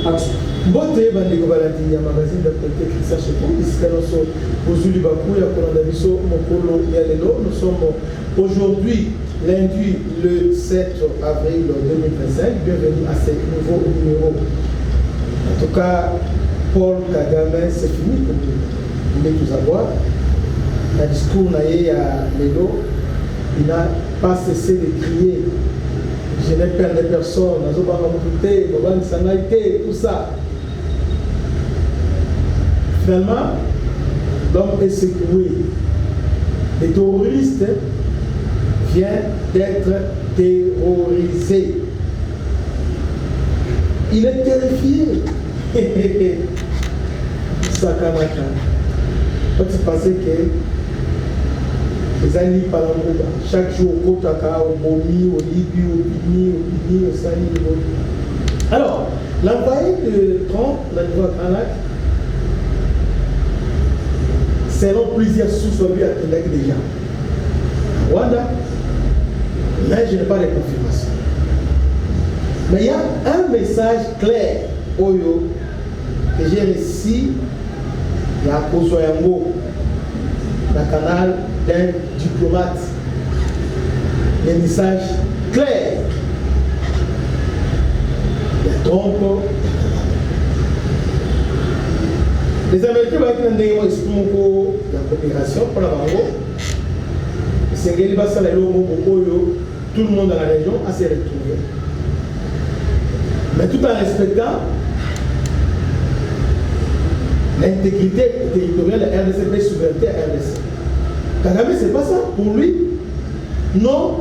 Bote bandeko balandi ya magazine d'actualité Christian Chekou ici dans Bozuli Bakou ya Kolanda Biso Mokolo ya Lelo. Nous sommes aujourd'hui lundi le 7 avril 2025. Bienvenue à ce nouveau numéro. En tout cas, Paul Kagame, c'est fini comme vous voulez tous avoir. Le discours naïe à Lelo, il n'a pas cessé de crier. Je n'ai pas de personnes, tout ça. Finalement, l'homme est secoué. Les terroristes viennent d'être terrorisés. Il est terrifié. Sakamaka. Quand tu pensais que les années par chaque jour, au Kotaka, au Bomi, au Libye, au Bini, au Sani, au... Alors, l'envoyé de Trump, la Nouvelle-Canada, selon plusieurs sources, lui a Québec déjà. Rwanda, mais je n'ai pas de confirmation. Mais il y a un message clair, Oyo, que j'ai réussi, il y a Kosoyango, le canal d'un diplomate. Les messages clairs. Il y a Trump. Les Américains vont dire la coopération pour la banque. C'est que tout le monde dans la région a s'y retrouvé. Mais tout en respectant l'intégrité territoriale de la RDC, la souveraineté à la RDC. Kagame, c'est pas ça. Pour lui, non,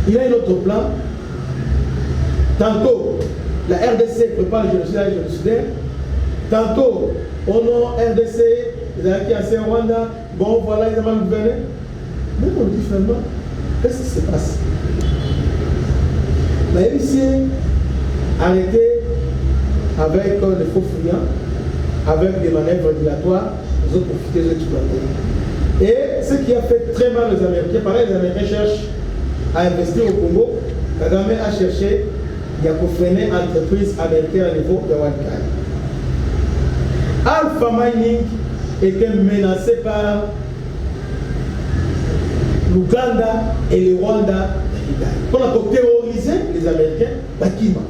il a un autre plan. Tantôt, la RDC prépare le génocide. Tantôt, au nom RDC, les Américains à Rwanda, bon voilà, ils ont gouverné. Mais on dit finalement, qu'est-ce qui se passe? La RDC arrêté avec les faux fuyants, avec des manœuvres régulatoires, ils ont profité de l'exploiter. Et ce qui a fait très mal aux Américains, pareil, les Américains cherchent à investir au Congo. Kagame a cherché, il y a pour freiner entreprises américaines à niveau de Walkai. Alpha Mining était menacé par l'Ouganda et le Rwanda. On a terrorisé les Américains, Bakima.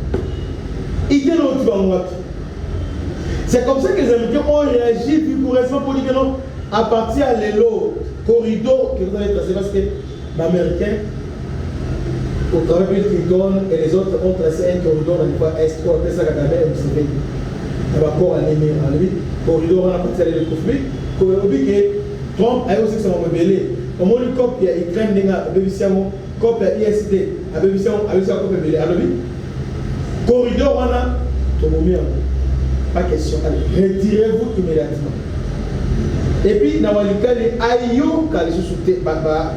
C'est comme ça que les Américains ont réagi vigoureusement pour dire que non, à partir de l'élo, corridor que vous avez tracé, parce que l'Américain, au travers de Clinton et les autres ont tracé un corridor dans le point Est, pour appeler ça Kagame et Museveni. D'abord, à l'émir, à lui, corridor, on a parti à l'élo conflit, que Trump a aussi son rebellé. Au moins, une copie, il crème d'enga, à Bébisiamo, copie à ISD, à Bébisiamo, à Bébisiamo, copie rebellé. Alors, corridor, on a, pas question, allez, retirez-vous immédiatement. Et puis, dans le cas de Ayo, quand ils sont sous Bachetembe,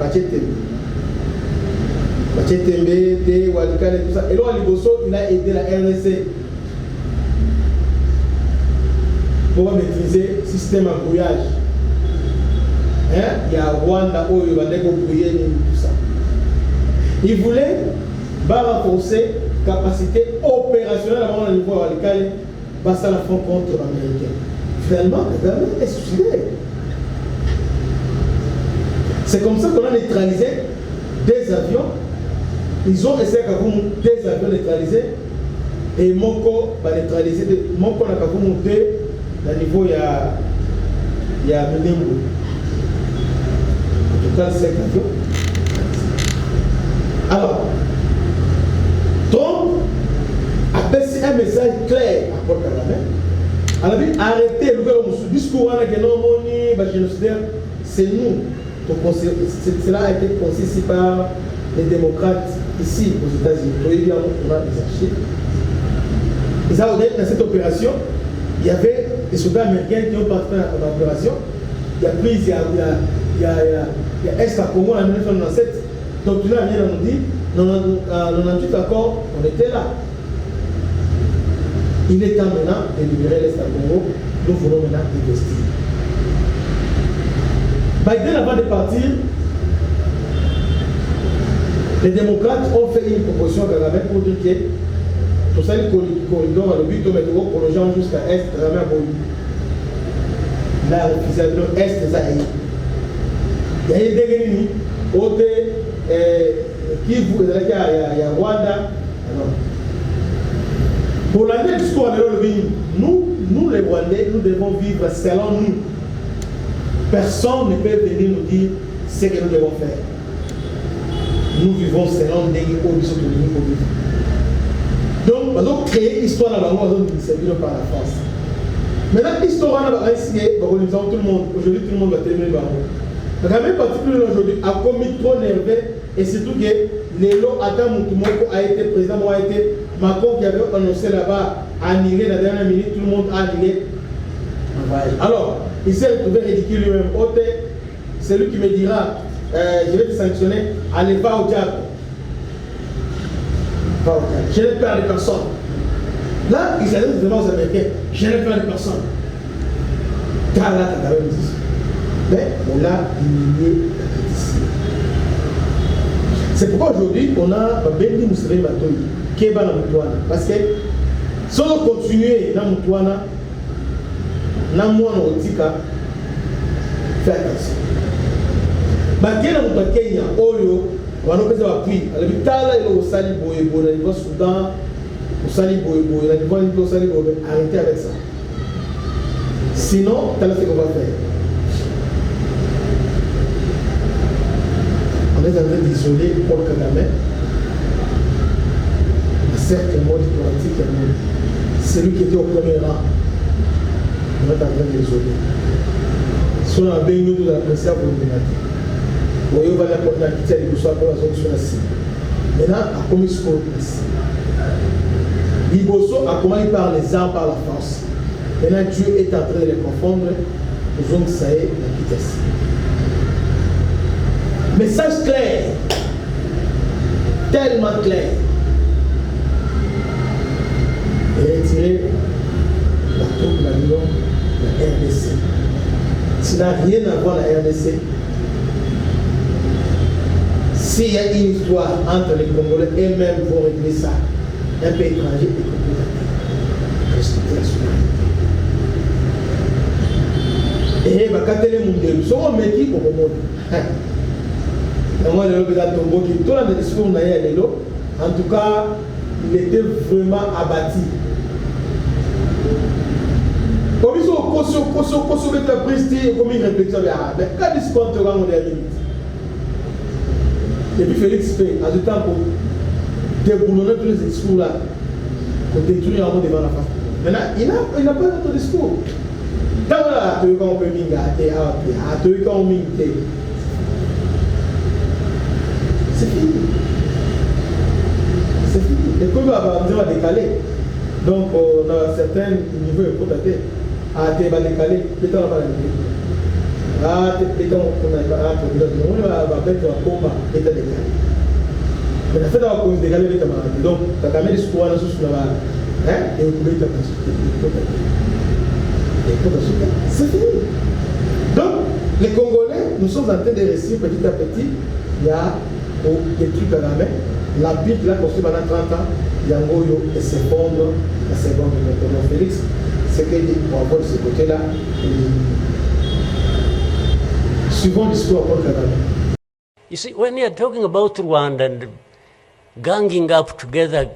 Walikale, tout ça. Et là, il a aidé la RDC pour maîtriser le système à brouillage. Il y a Rwanda, il va débrouiller tout ça. Il voulait renforcer la capacité opérationnelle avant le niveau Walikale, passer à la front contre l'Américain. Finalement, Kagame est suicidé. C'est comme ça qu'on a neutralisé des avions. Ils ont essayé des avions neutralisés et Moko va neutraliser. Moko n'a qu'à vous monter au niveau, il y a Menembo. En tout cas, 5 avions. Alors, Trump a passé un message clair à Paul Kagame. Alors, arrêtez le discours que non, c'est nous. Cela a été conçu par les démocrates ici aux États-Unis. On a des archives. Et ça, dans cette opération, il y avait des soldats américains qui ont participé à l'opération. Il y a pris, il y a Est à Congo en 1997. Donc, tu l'as rien nous dit. Dans 98 accord, on était là. Il est temps maintenant de libérer l'Est à Congo. Nous voulons maintenant investir. Biden, avant de partir, les démocrates ont fait une proposition à Kagame pour dire que Pour ça, le corridor, le but de mettre prolongeant jusqu'à Est, jamais à Boli. Là, le Est, ça y est. Il y a des dégaines, côté, qui vous, il y a Rwanda. Pour l'année du score, nous les Rwandais, nous devons vivre selon nous. Personne ne peut venir nous dire ce que nous devons faire. Nous vivons selon des conditions de nous. Donc, nous avons créé l'histoire dans le monde par la France. Maintenant, l'histoire va essayer, tout le monde. Aujourd'hui, tout le monde va terminer le baron. Donc, la même particulier aujourd'hui a commis trop nerveux et surtout que Lélo Adam Moutoumoko a été président, a été Macron qui avait annoncé là-bas, annulé la dernière minute, tout le monde a annulé. Alors, il s'est retrouvé ridicule lui-même. C'est lui qui me dira, je vais te sanctionner, allez, va au diable. Va au diable. Je n'ai peur de personne. Là, il s'adresse devant aux Américains, je n'ai peur de personne. Car là, tu as même dit. Mais on l'a humilié la criticité. C'est pourquoi aujourd'hui, on a Bendi Mousséré Matoyi, qui est dans Moutouana. Parce que si on continue dans Moutouana, dans Mouana Otika, fais attention. Mais dans le Kenya, Oyo, on a fait un appui. À l'hôpital, il y a au Sali Boyebo, au niveau Soudan, au Sali Boyebo, au Sali Boyebo, arrêtez avec ça. Sinon, tu as ce qu'on va faire. On est en train d'isoler Paul Kagame, certes, le mot diplomatique, celui qui était au premier rang. On est en train de l'isoler. Si on a bien eu de la presse, on va la quitter les bourgeois pour la zone sur la cible. Maintenant, à commis ce qu'on place. Liboso a comment il parle les armes par la force. Maintenant, Dieu est en train de les confondre. Nous avons ça y est, la vitesse. Message clair, tellement clair. Et retirer la troupe, la Lyon, la RDC. Ça n'a rien à voir la RDC. S'il y a une histoire entre les Congolais eux-mêmes vont régler ça, un pays étranger est complètement respecter la souveraineté. Et quand elle est mondiale, si on met qui pour le monde. En tout cas, il était vraiment abattu. Comme ils ont mettre la prise, comme une réflexion, mais quand ils se comptent, on est à limite. Et puis Félix fait, en tout temps, pour déboulonner tous les discours là, pour détruire un mot devant la face. Maintenant, il n'a pas d'autre discours. Tant que tu on peut mingater, tu on mingater. C'est fini. C'est fini. Les cours va décaler. Donc, on a un certain niveau de protection. Tu vas décaler, peut-être on va décaler. Peut-être on va mettre un combat, peut-être décaler. Mais la fait d'avoir cause décaler, peut-être malade. Donc, tu as quand même des squats dans ce là-bas. Et vous pouvez te c'est fini. Donc, les Congolais, nous sommes en train de réussir petit à petit. Il y a des trucs à la main. L'empire qu'il a construit pendant 30 ans, Yangoyo et s'effondre la seconde de maintenant. Félix, c'est qu'il dit pour avoir de ce côté-là, suivant l'histoire pour Kagame. You see, when you're talking about Rwanda and ganging up together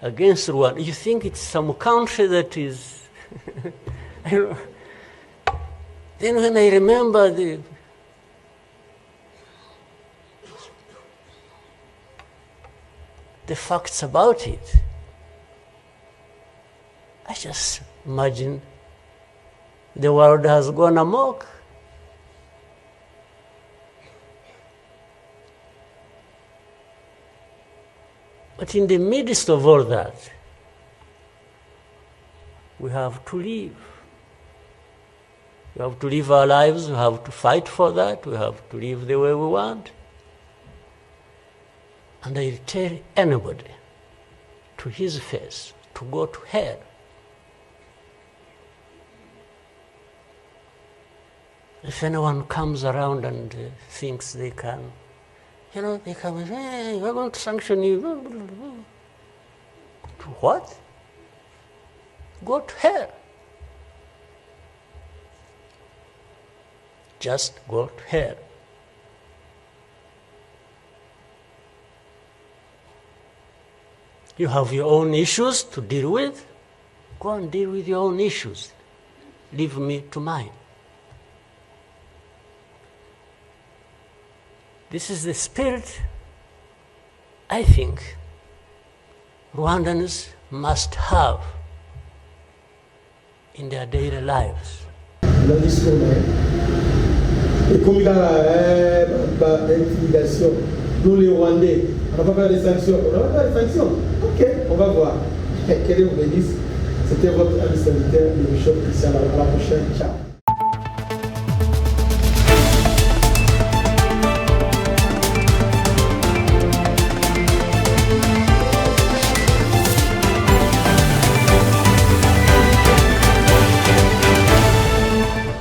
against Rwanda, you think it's some country that is. Then when I remember the facts about it, I just imagine the world has gone amok. But in the midst of all that, we have to live. We have to live our lives, we have to fight for that, we have to live the way we want. And I tell anybody to his face to go to hell. If anyone comes around and thinks they can, they come and say, hey, we're going to sanction you. To what? Go to hell. Just go to hell. You have your own issues to deal with. Go and deal with your own issues. Leave me to mine. This is the spirit I think Rwandans must have in their daily lives. Le discours, et comme il y a l'intimidation, nous les Rwandais, on va pas faire des sanctions. On va faire des sanctions. Ok, on va voir. Quel est votre bénéfice? C'était votre ami sanitaire, le bishop Christian. À la prochaine. Ciao.